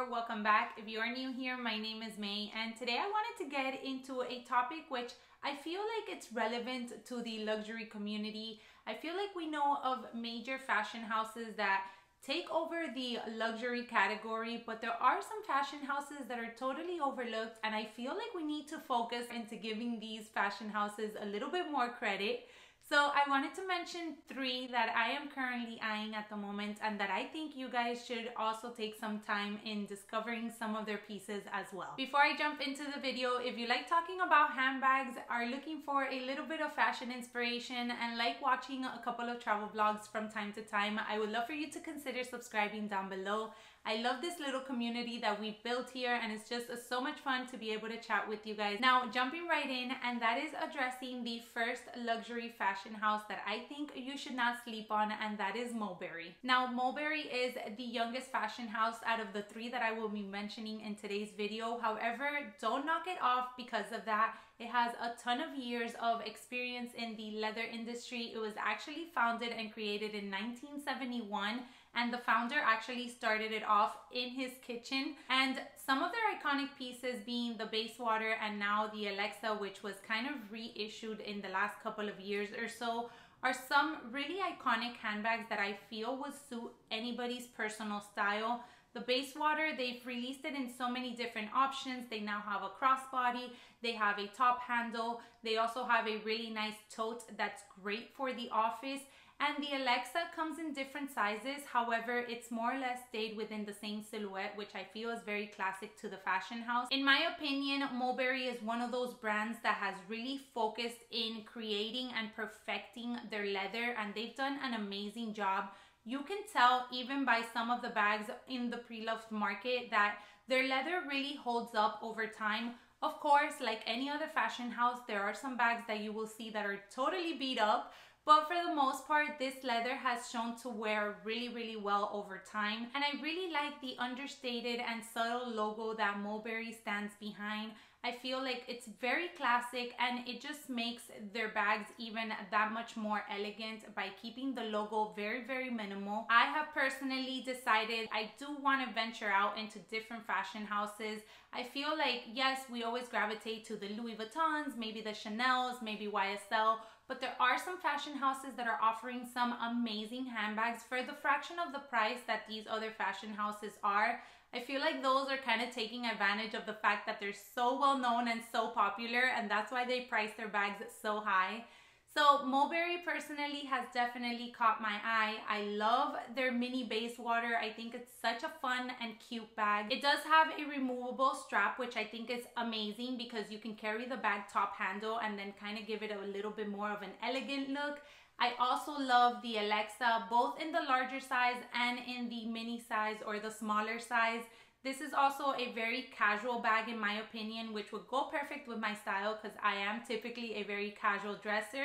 or welcome back. If you are new here, my name is May, and today I wanted to get into a topic which I feel like it's relevant to the luxury community. I feel like we know of major fashion houses that take over the luxury category, but there are some fashion houses that are totally overlooked, and I feel like we need to focus into giving these fashion houses a little bit more credit. So I wanted to mention 3 that I am currently eyeing at the moment and that I think you guys should also take some time in discovering some of their pieces as well. Before I jump into the video, if you like talking about handbags, are looking for a little bit of fashion inspiration, and like watching a couple of travel vlogs from time to time, I would love for you to consider subscribing down below. I love this little community that we've built here, and it's just so much fun to be able to chat with you guys. Now, jumping right in, and that is addressing the first luxury fashion house that I think you should not sleep on, and that is Mulberry. Now, Mulberry is the youngest fashion house out of the 3 that I will be mentioning in today's video. However, don't knock it off because of that. It has a ton of years of experience in the leather industry. It was actually founded and created in 1971. And the founder actually started it off in his kitchen. And some of their iconic pieces being the Basewater and now the Alexa, which was kind of reissued in the last couple of years or so, are some really iconic handbags that I feel would suit anybody's personal style. The Basewater, they've released it in so many different options. They now have a crossbody, they have a top handle, they also have a really nice tote that's great for the office. And the Alexa comes in different sizes. However, it's more or less stayed within the same silhouette, which I feel is very classic to the fashion house. In my opinion, Mulberry is one of those brands that has really focused in creating and perfecting their leather, and they've done an amazing job. You can tell even by some of the bags in the pre-loved market that their leather really holds up over time. Of course, like any other fashion house, there are some bags that you will see that are totally beat up, but for the most part, this leather has shown to wear really well over time. And I really like the understated and subtle logo that Mulberry stands behind. I feel like it's very classic, and it just makes their bags even that much more elegant by keeping the logo very minimal. I have personally decided I do want to venture out into different fashion houses. I feel like, yes, we always gravitate to the Louis Vuittons, maybe the Chanels, maybe YSL, but there are some fashion houses that are offering some amazing handbags for the fraction of the price that these other fashion houses are. I feel like those are kind of taking advantage of the fact that they're so well known and so popular, and that's why they price their bags so high. So Mulberry personally has definitely caught my eye. I love their mini Basewater. I think it's such a fun and cute bag. It does have a removable strap, which I think is amazing because you can carry the bag top handle and then kind of give it a little bit more of an elegant look. I also love the Alexa, both in the larger size and in the mini size or the smaller size. This is also a very casual bag in my opinion, which would go perfect with my style because I am typically a very casual dresser.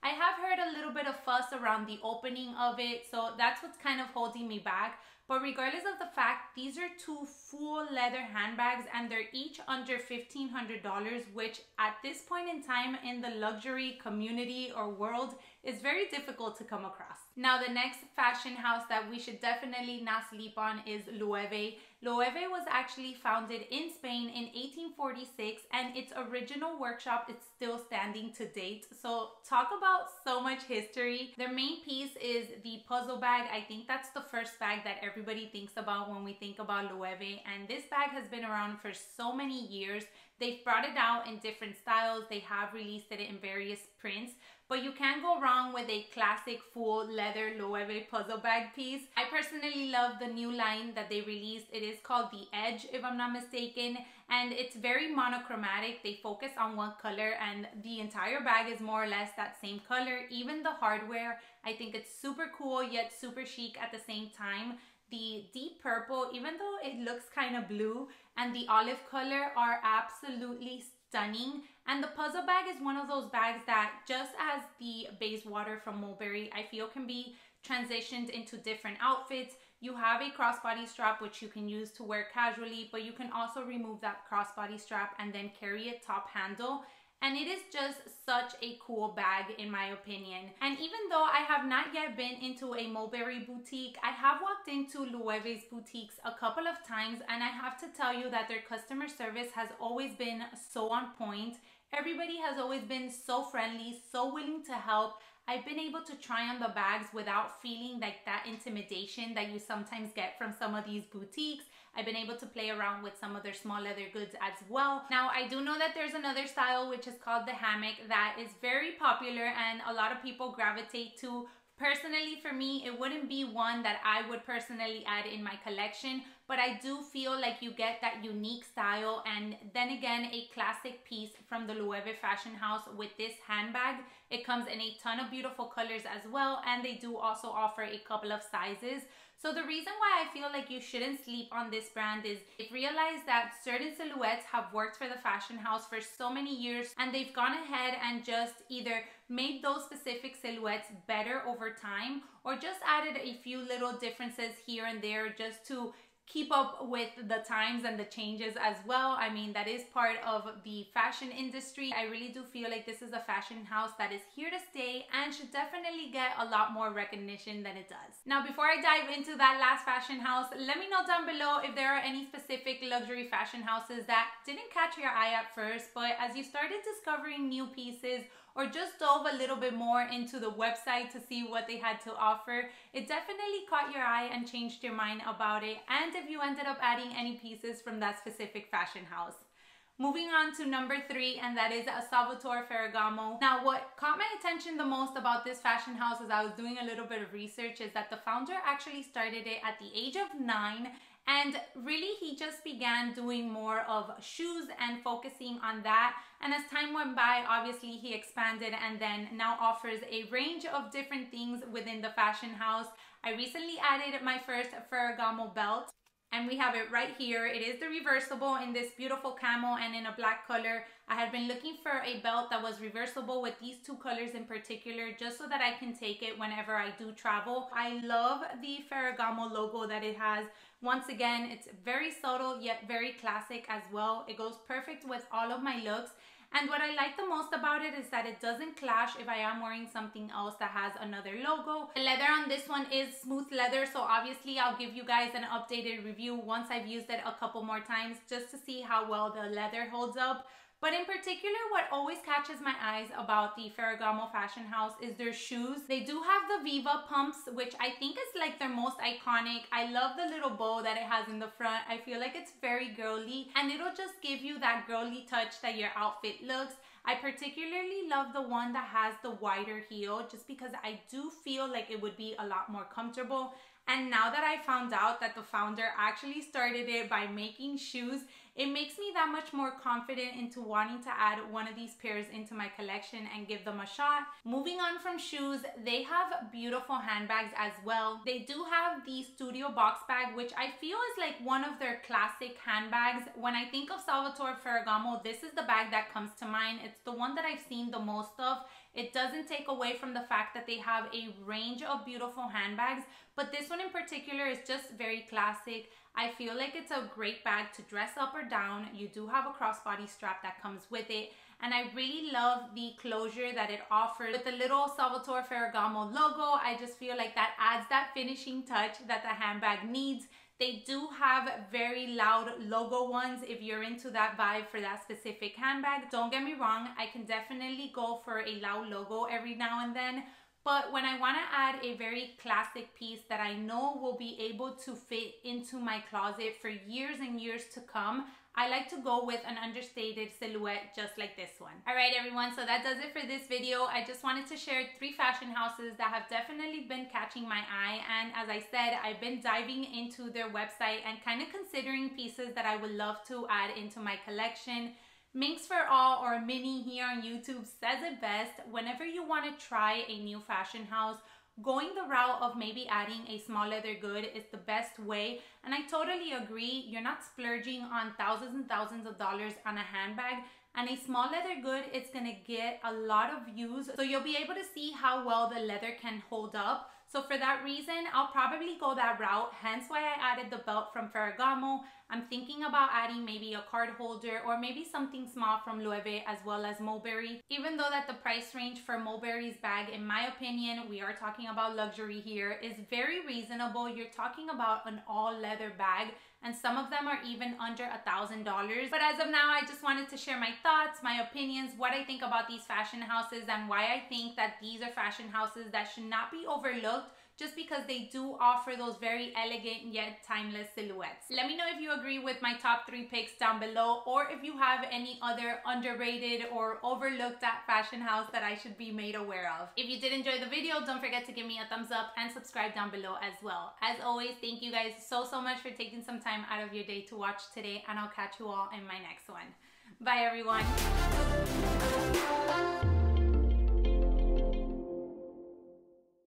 I have heard a little bit of fuss around the opening of it, so that's what's kind of holding me back. But regardless of the fact, these are 2 full leather handbags, and they're each under $1,500, which at this point in time in the luxury community or world is very difficult to come across. Now, the next fashion house that we should definitely not sleep on is Loewe. Loewe was actually founded in Spain in 1846, and its original workshop is still standing to date. So talk about so much history. Their main piece is the puzzle bag. I think that's the first bag that everybody thinks about when we think about Loewe, and this bag has been around for so many years. They've brought it out in different styles. They have released it in various prints, but you can't go wrong with a classic full leather Loewe puzzle bag piece. I personally love the new line that they released. It is called the Edge, if I'm not mistaken, and it's very monochromatic. They focus on one color, and the entire bag is more or less that same color. Even the hardware, I think it's super cool yet super chic at the same time. The deep purple, even though it looks kind of blue, and the olive color are absolutely stunning. And the puzzle bag is one of those bags that, just as the Basewater from Mulberry, I feel can be transitioned into different outfits. You have a crossbody strap which you can use to wear casually, but you can also remove that crossbody strap and then carry it top handle. and it is just such a cool bag in my opinion. And even though I have not yet been into a Mulberry boutique, I have walked into Loewe's boutiques a couple of times, and I have to tell you that their customer service has always been so on point. Everybody has always been so friendly, so willing to help. I've been able to try on the bags without feeling like that intimidation that you sometimes get from some of these boutiques. I've been able to play around with some of their small leather goods as well. Now, I do know that there's another style which is called the hammock that is very popular and a lot of people gravitate to. Personally, for me, it wouldn't be one that I would personally add in my collection, but I do feel like you get that unique style and then again, a classic piece from the Loewe fashion house with this handbag. It comes in a ton of beautiful colors as well, and they do also offer a couple of sizes. So the reason why I feel like you shouldn't sleep on this brand is I've realized that certain silhouettes have worked for the fashion house for so many years, and they've gone ahead and just either made those specific silhouettes better over time or just added a few little differences here and there just to keep up with the times and the changes as well. I mean, that is part of the fashion industry. I really do feel like this is a fashion house that is here to stay and should definitely get a lot more recognition than it does. Now, before I dive into that last fashion house, let me know down below if there are any specific luxury fashion houses that didn't catch your eye at first, but as you started discovering new pieces or just dove a little bit more into the website to see what they had to offer, it definitely caught your eye and changed your mind about it, and if you ended up adding any pieces from that specific fashion house. Moving on to number 3, and that is Salvatore Ferragamo. Now, what caught my attention the most about this fashion house as I was doing a little bit of research is that the founder actually started it at the age of 9, and really he just began doing more of shoes and focusing on that. And as time went by, obviously he expanded and then now offers a range of different things within the fashion house. I recently added my first Ferragamo belt, and we have it right here. It is the reversible in this beautiful camel and in a black color. I had been looking for a belt that was reversible with these 2 colors in particular, just so that I can take it whenever I do travel. I love the Ferragamo logo that it has. Once again, it's very subtle yet very classic as well. It goes perfect with all of my looks. And what I like the most about it is that it doesn't clash if I am wearing something else that has another logo. The leather on this one is smooth leather, so obviously I'll give you guys an updated review once I've used it a couple more times just to see how well the leather holds up. But in particular, what always catches my eyes about the Ferragamo fashion house is their shoes. They do have the Viva pumps, which I think is like their most iconic. I love the little bow that it has in the front. I feel like it's very girly and it'll just give you that girly touch that your outfit looks. I particularly love the one that has the wider heel just because I do feel like it would be a lot more comfortable. And now that I found out that the founder actually started it by making shoes, it makes me that much more confident into wanting to add one of these pairs into my collection and give them a shot. Moving on from shoes, they have beautiful handbags as well. They do have the Studio box bag, which I feel is like one of their classic handbags. When I think of Salvatore Ferragamo, this is the bag that comes to mind. It's the one that I've seen the most of. It doesn't take away from the fact that they have a range of beautiful handbags, but this one in particular is just very classic. I feel like it's a great bag to dress up or down. You do have a crossbody strap that comes with it, and I really love the closure that it offers with the little Salvatore Ferragamo logo. I just feel like that adds that finishing touch that the handbag needs. They do have very loud logo ones if you're into that vibe for that specific handbag. Don't get me wrong, I can definitely go for a loud logo every now and then, but when I want to add a very classic piece that I know will be able to fit into my closet for years and years to come, I like to go with an understated silhouette just like this one. All right, everyone, so that does it for this video. I just wanted to share 3 fashion houses that have definitely been catching my eye. And as I said, I've been diving into their website and kind of considering pieces that I would love to add into my collection. Minx for All, or Minnie here on YouTube, says it best. Whenever you want to try a new fashion house, going the route of maybe adding a small leather good is the best way. And I totally agree. You're not splurging on thousands and thousands of dollars on a handbag, and a small leather good, it's gonna get a lot of views, so you'll be able to see how well the leather can hold up. So for that reason, I'll probably go that route, hence why I added the belt from Ferragamo. I'm thinking about adding maybe a card holder or maybe something small from Loewe as well as Mulberry. Even though that the price range for Mulberry's bag, in my opinion, we are talking about luxury here, is very reasonable. You're talking about an all leather bag, and some of them are even under $1,000. But as of now, I just wanted to share my thoughts, my opinions, what I think about these fashion houses, and why I think that these are fashion houses that should not be overlooked, just because they do offer those very elegant yet timeless silhouettes. Let me know if you agree with my top 3 picks down below, or if you have any other underrated or overlooked fashion house that I should be made aware of. If you did enjoy the video, don't forget to give me a thumbs up and subscribe down below as well. As always, thank you guys so much for taking some time out of your day to watch today, and I'll catch you all in my next one. Bye everyone.